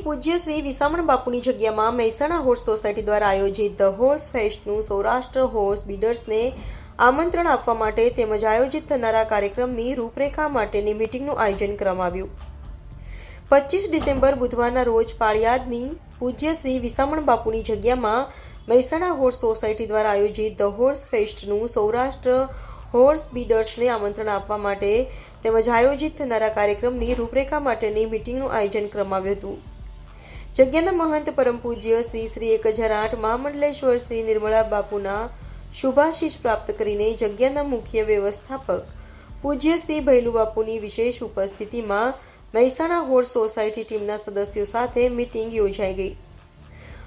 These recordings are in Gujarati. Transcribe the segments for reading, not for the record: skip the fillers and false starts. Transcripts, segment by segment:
પૂજ્ય શ્રી વિસામણ બાપુની જગ્યામાં મહેસાણા હોર્સ સોસાયટી દ્વારા આયોજિત ધ હોર્સ ફેસ્ટનું સૌરાષ્ટ્ર હોર્સ બીડર્સને આમંત્રણ આપવા માટે તેમજ આયોજિત થનારા કાર્યક્રમની રૂપરેખા માટેની મીટિંગનું આયોજન કરવામાં આવ્યું. 25 ડિસેમ્બર બુધવારના રોજ પાળિયાદની પૂજ્ય શ્રી વિસામણ બાપુની જગ્યામાં મહેસાણા હોર્સ સોસાયટી દ્વારા આયોજિત ધ હોર્સ ફેસ્ટનું સૌરાષ્ટ્ર હોર્સ બીડર્સને આમંત્રણ આપવા માટે તેમજ આયોજિત થનારા કાર્યક્રમની રૂપરેખા માટેની મીટિંગનું આયોજન કરવામાં આવ્યું હતું. જગ્યાના મહંત પરમ પૂજ્ય શ્રી શ્રી 1008 મહામંડલેશ્વર શ્રી નિર્મળા બાપુના શુભાશીષ પ્રાપ્ત કરીને જગ્યાના મુખ્ય વ્યવસ્થાપક પૂજ્ય શ્રી ભૈલુ બાપુની વિશેષ ઉપસ્થિતિમાં મહેસાણા હોર્સ સોસાયટી ટીમના સદસ્યો સાથે મીટિંગ યોજાઈ ગઈ.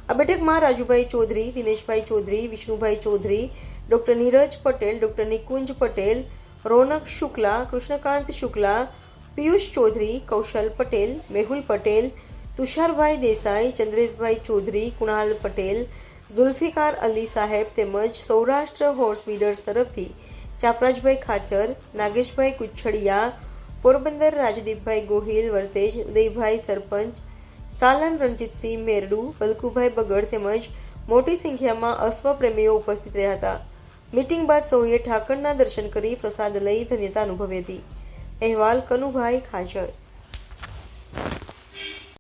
આ બેઠકમાં રાજુભાઈ ચૌધરી, દિનેશભાઈ ચૌધરી, વિષ્ણુભાઈ ચૌધરી, ડોક્ટર નીરજ પટેલ, ડોક્ટર નિકુંજ પટેલ, રોનક શુક્લા, કૃષ્ણકાંત શુક્લા, પિયુષ ચૌધરી, કૌશલ પટેલ, મેહુલ પટેલ, તુષારભાઈ દેસાઈ, ચંદ્રેશભાઈ ચૌધરી, કુણાલ પટેલ, ઝુલ્ફિકાર અલી સાહેબ તેમજ સૌરાષ્ટ્ર હોર્સ બીડર્સ તરફથી ચાપરાજભાઈ ખાચર, નાગેશભાઈ કુચ્છડિયા, પોરબંદર રાજદીપભાઈ ગોહિલ વર્તેજ, ઉદયભાઈ સરપંચ, સાલન રણજીતસિંહ મેરડુ, બલકુભાઈ બગડ તેમજ મોટી સંખ્યામાં અશ્વપ્રેમીઓ ઉપસ્થિત રહ્યા હતા. મીટિંગ બાદ સૌએ ઠાકરના દર્શન કરી પ્રસાદ લઈ ધન્યતા અનુભવી હતી. અહેવાલ કનુભાઈ ખાચર.